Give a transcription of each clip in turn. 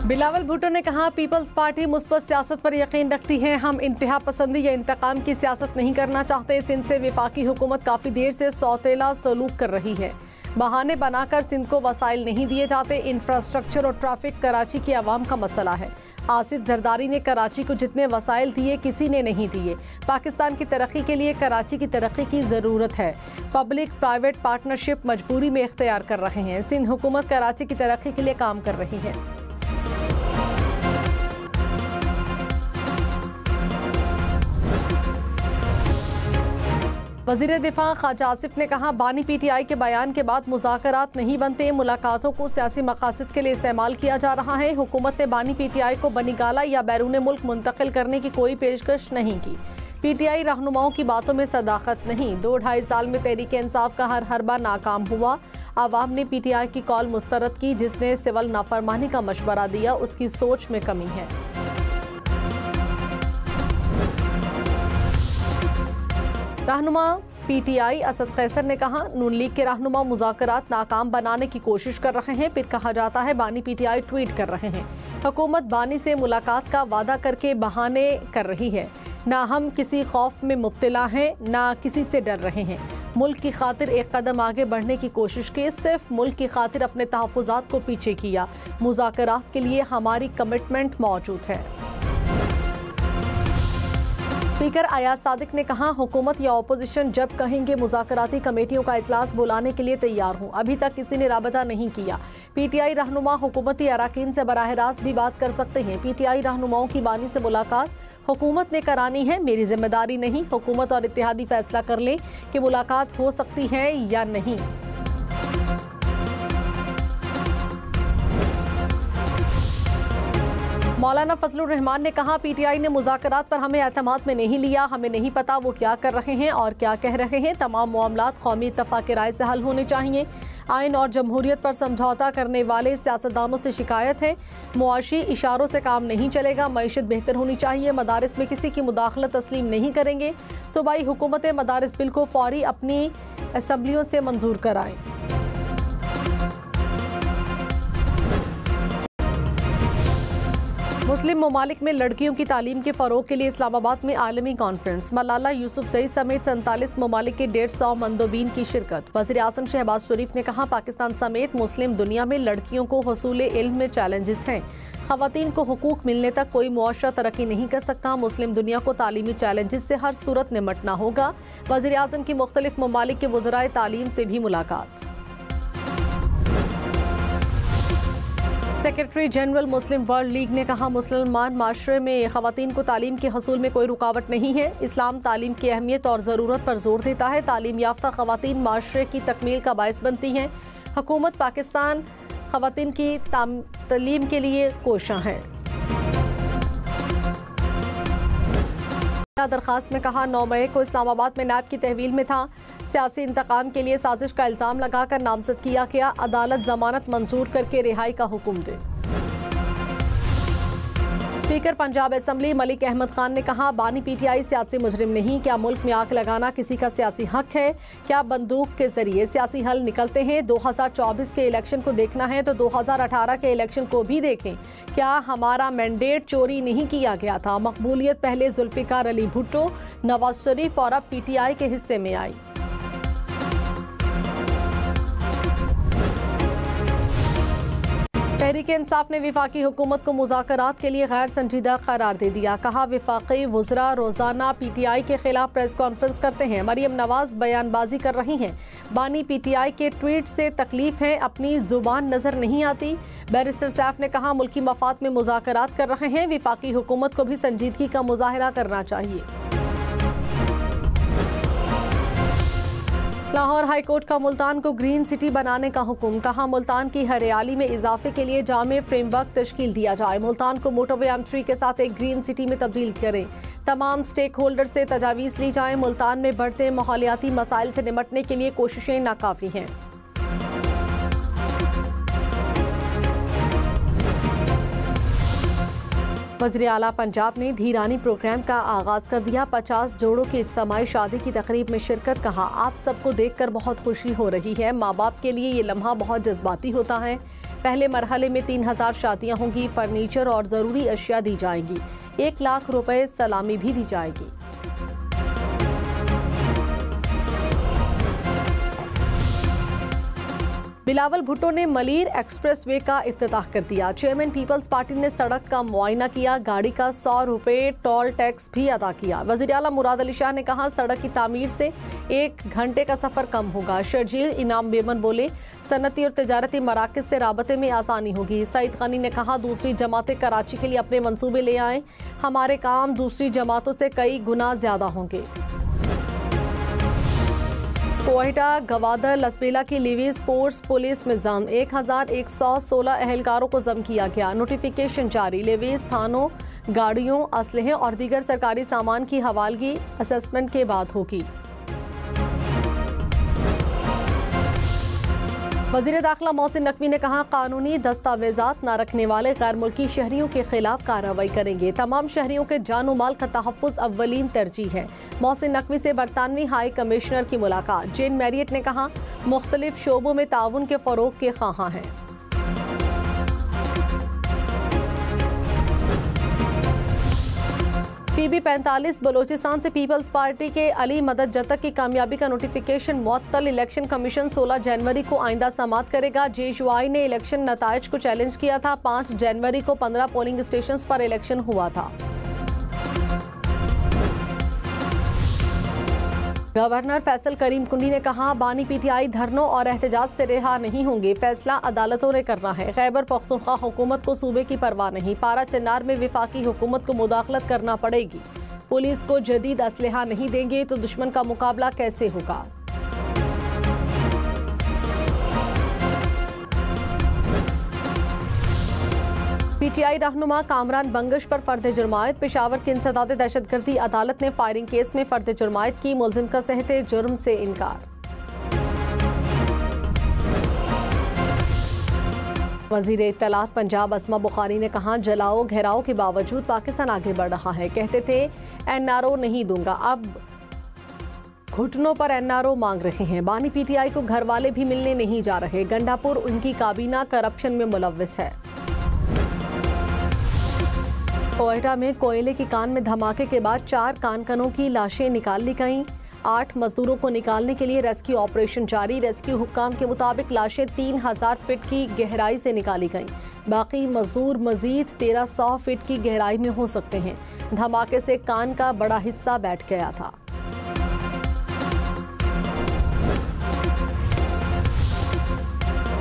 बिलावल भुट्टो ने कहा, peoples party मुस्बत सियासत पर यकीन रखती है। हम इंतहा पसंदी या इंतकाम की सियासत नहीं करना चाहते। सिंध से वफाकी हुकूमत काफ़ी देर से सौतेला सलूक कर रही है। बहाने बनाकर सिंध को वसाइल नहीं दिए जाते। इंफ्रास्ट्रक्चर और ट्रैफिक कराची की आवाम का मसला है। आसिफ जरदारी ने कराची को जितने वसाइल दिए किसी ने नहीं दिए। पाकिस्तान की तरक्की के लिए कराची की तरक्की की ज़रूरत है। पब्लिक प्राइवेट पार्टनरशिप मजबूरी में इख्तियार कर रहे हैं। सिंध हुकूमत कराची की तरक्की के लिए काम कर रही है। वज़ीर दिफा ख्वाजा आसिफ ने कहा, बानी पीटीआई के बयान के बाद मुज़ाकरात नहीं बनते। मुलाकातों को सियासी मकासद के लिए इस्तेमाल किया जा रहा है। हुकूमत ने बानी पीटीआई को बनीगाला या बैरून मुल्क मुंतकिल करने की कोई पेशकश नहीं की। पीटीआई रहनुमाओं की बातों में सदाकत नहीं। 2-2.5 साल में तहरीक इंसाफ का हर हरबा नाकाम हुआ। आवाम ने पीटीआई की कॉल मुस्तरद की। जिसने सिविल नाफरमानी का मशवरा दिया उसकी सोच में कमी है। रहनुमा पीटीआई असद कैसर ने कहा, नून लीग के रहनुमा मुज़ाकरात नाकाम बनाने की कोशिश कर रहे हैं। फिर कहा जाता है बानी पीटीआई ट्वीट कर रहे हैं। हुकूमत बानी से मुलाकात का वादा करके बहाने कर रही है। ना हम किसी खौफ में मुब्तला हैं, ना किसी से डर रहे हैं। मुल्क की खातिर एक कदम आगे बढ़ने की कोशिश की। सिर्फ मुल्क की खातिर अपने तहफ़्फ़ुज़ात को पीछे किया। मुज़ाकरात के लिए हमारी कमिटमेंट मौजूद है। स्पीकर अयाज सादिक ने कहा, हुकूमत या अपोजिशन जब कहेंगे मुज़ाकराती कमेटियों का इजलास बुलाने के लिए तैयार हूँ। अभी तक किसी ने राबता नहीं किया। पीटीआई रहनुमा हुकूमती अराकीन से बराह रास्त भी बात कर सकते हैं। पीटीआई रहनुमाओं की बानी से मुलाकात हुकूमत ने करानी है, मेरी जिम्मेदारी नहीं। हुकूमत और इत्तेहादी फैसला कर लें कि मुलाकात हो सकती है या नहीं। मौलाना फजलुर रहमान ने कहा, पीटीआई ने मुज़ाकरात पर हमें एतमाद में नहीं लिया। हमें नहीं पता वो क्या कर रहे हैं और क्या कह रहे हैं। तमाम मामलात कौमी इत्तफाक़ राय से हल होने चाहिए। आइन और जमहूरियत पर समझौता करने वाले सियासतदानों से शिकायत है। मुआशी इशारों से काम नहीं चलेगा। मईशत बेहतर होनी चाहिए। मदारिस में किसी की मुदाखलत तस्लीम नहीं करेंगे। सूबाई हुकूमतें मदारिस बिल को फौरी अपनी असम्बलियों से मंजूर कराएं। मुस्लिम ममालिक में लड़कियों की तालीम के फ़रोग के लिए इस्लामाबाद में आलमी कॉन्फ्रेंस। मलाला यूसुफजई समेत 47 ममालिक के 150 मंदोबीन की शिरकत। वज़ीर आज़म शहबाज शरीफ ने कहा, पाकिस्तान समेत मुस्लिम दुनिया में लड़कियों को हुसूल इल्म में चैलेंजेस हैं। ख़वातीन को हुकूक मिलने तक कोई मुआशरा तरक्की नहीं कर सकता। मुस्लिम दुनिया को तालीमी चैलेंजेस से हर सूरत निमटना होगा। वज़ीर आज़म की मुख्तलिफ ममालिक के वज़राए तालीम से भी मुलाकात। सेक्रेटरी जनरल मुस्लिम वर्ल्ड लीग ने कहा, मुसलमान माशरे में ख़वातीन को तालीम के हसूल में कोई रुकावट नहीं है। इस्लाम तालीम की अहमियत और ज़रूरत पर जोर देता है। तालीम याफ्ता ख़वातीन माशरे की तकमील का बायस बनती हैं। हुकूमत पाकिस्तान ख़वातीन की तालीम के लिए कोशां है। दरखास्त में कहा, 9 मई को इस्लामाबाद में नैब की तहवील में था। सियासी इंतकाम के लिए साजिश का इल्ज़ाम लगाकर नामजद किया गया। अदालत जमानत मंजूर करके रिहाई का हुक्म दे। स्पीकर पंजाब असम्बली मलिक अहमद खान ने कहा, बानी पीटीआई सियासी मुजरिम नहीं। क्या मुल्क में आग लगाना किसी का सियासी हक है? क्या बंदूक के जरिए सियासी हल निकलते हैं? 2024 के इलेक्शन को देखना है तो 2018 के इलेक्शन को भी देखें। क्या हमारा मैंडेट चोरी नहीं किया गया था? मकबूलियत पहले जुल्फिकार अली भुट्टो, नवाज शरीफ और अब पीटीआई के हिस्से में आई। तहरीक इंसाफ ने वफाकी हुकूमत को मुज़ाकरात के लिए गैर संजीदा करार दे दिया। कहा, वफाकी वज़रा रोज़ाना पीटीआई के खिलाफ प्रेस कॉन्फ्रेंस करते हैं। मरियम नवाज बयानबाजी कर रही हैं। बानी पीटीआई के ट्वीट से तकलीफ है, अपनी जुबान नज़र नहीं आती। बैरिस्टर सैफ ने कहा, मुल्की मफाद में मुज़ाकरात कर रहे हैं। वफाकी हुकूमत को भी संजीदगी का मुजाहरा करना चाहिए। लाहौर हाई कोर्ट का मुल्तान को ग्रीन सिटी बनाने का हुक्म। कहा, मुल्तान की हरियाली में इजाफे के लिए जामे फ्रेमवर्क तश्कील दिया जाए। मुल्तान को मोटरवे M3 के साथ एक ग्रीन सिटी में तब्दील करें। तमाम स्टेक होल्डर से तजावीज़ ली जाएं। मुल्तान में बढ़ते माहौलियाती मसाइल से निमटने के लिए कोशिशें नाकाफी हैं। वज़ीर आला पंजाब ने धीरानी प्रोग्राम का आगाज़ कर दिया। 50 जोड़ों की इज्तिमाई शादी की तकरीब में शिरकत। कहा, आप सबको देखकर बहुत खुशी हो रही है। माँ बाप के लिए ये लम्हा बहुत जज्बाती होता है। पहले मरहले में 3000 शादियां होंगी। फर्नीचर और जरूरी अशिया दी जाएंगी। 1 लाख रुपए सलामी भी दी जाएगी। बिलावल भुट्टो ने मलीर एक्सप्रेसवे का इफ्तिताह कर दिया। चेयरमैन पीपल्स पार्टी ने सड़क का मुआयना किया। गाड़ी का 100 रुपए टोल टैक्स भी अदा किया। वज़ीर आला मुराद अली शाह ने कहा, सड़क की तामीर से 1 घंटे का सफर कम होगा। शर्जील इनाम बेमन बोले, सनती और तिजारती मराकज से राबते में आसानी होगी। सईद गनी ने कहा, दूसरी जमातें कराची के लिए अपने मंसूबे ले आएं। हमारे काम दूसरी जमातों से कई गुना ज्यादा होंगे। कोयटा गवादर लसबेला की लिवीज फोर्स पुलिस में जम 1116 अहलकारों को जम किया गया। नोटिफिकेशन जारी। लिवीज थानों, गाड़ियों, असलहे और दीगर सरकारी सामान की हवालगी असेसमेंट के बाद होगी। वज़ीर दाखिला मोहसिन नकवी ने कहा, कानूनी दस्तावेजात न रखने वाले गैर मुल्की शहरियों के खिलाफ कार्रवाई करेंगे। तमाम शहरियों के जान और माल का तहफ़्फ़ुज़ अव्वलीन तरजीह है। मोहसिन नकवी से बरतानवी हाई कमिश्नर की मुलाकात। जेन मैरियट ने कहा, मुख्तलिफ शोबों में ताउन के फ़रोग़ के ख़्वाहां हैं। PB45 बलोचिस्तान से पीपल्स पार्टी के अली मदद जतक की कामयाबी का नोटिफिकेशन मुअत्तल। इलेक्शन कमीशन 16 जनवरी को आइंदा समाअत करेगा। JUI ने इलेक्शन नताइज को चैलेंज किया था। 5 जनवरी को 15 पोलिंग स्टेशन पर इलेक्शन हुआ था। गवर्नर फैसल करीम कुंडी ने कहा, बानी PTI धरनों और एहतजाज से रिहा नहीं होंगे। फैसला अदालतों ने करना है। खैबर पख्तूनख्वा हुकूमत को सूबे की परवाह नहीं। पारा चन्नार में विफाकी हुकूमत को मुदाखलत करना पड़ेगी। पुलिस को जदीद असलहा नहीं देंगे तो दुश्मन का मुकाबला कैसे होगा। PTI रहनुमा कामरान बंगश पर फर्द जुर्मायत। पेशावर की इंसदाद दहशतगर्दी अदालत ने फायरिंग केस में फर्द जुर्मायत की। मुलजिम का सहते जुर्म से इनकार। वज़ीर इत्तलात पंजाब अस्मा बुखारी ने कहा, जलाओ घेराव के बावजूद पाकिस्तान आगे बढ़ रहा है। कहते थे NRO नहीं दूंगा, अब घुटनों पर NRO मांग रहे हैं। बानी PTI को घर वाले भी मिलने नहीं जा रहे। गंडापुर उनकी काबीना करप्शन में मुलव्विस है। कोयटा में कोयले की कान में धमाके के बाद 4 कानकनों की लाशें निकाल ली गईं। 8 मजदूरों को निकालने के लिए रेस्क्यू ऑपरेशन जारी। रेस्क्यू हुक्काम के मुताबिक लाशें 3000 फीट की गहराई से निकाली गईं। बाकी मजदूर मजीद 1300 फीट की गहराई में हो सकते हैं। धमाके से कान का बड़ा हिस्सा बैठ गया था।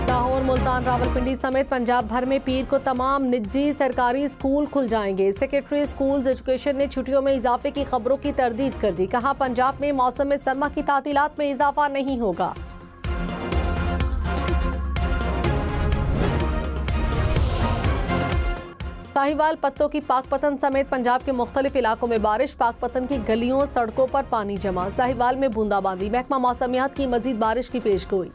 लाहौर, मुल्तान, रावलपिंडी समेत पंजाब भर में पीर को तमाम निजी सरकारी स्कूल खुल जाएंगे। सेक्रेटरी स्कूल्स एजुकेशन ने छुट्टियों में इजाफे की खबरों की तरदीद कर दी। कहा, पंजाब में मौसम सरमा की तातीलात में इजाफा नहीं होगा। साहिवाल पत्तों की पाकपतन समेत पंजाब के मुख्तलिफ इलाकों में बारिश। पाकपतन की गलियों, सड़कों पर पानी जमा। साहिवाल में बूंदाबांदी। महकमा मौसमियात की मजीद बारिश की पेशगोई।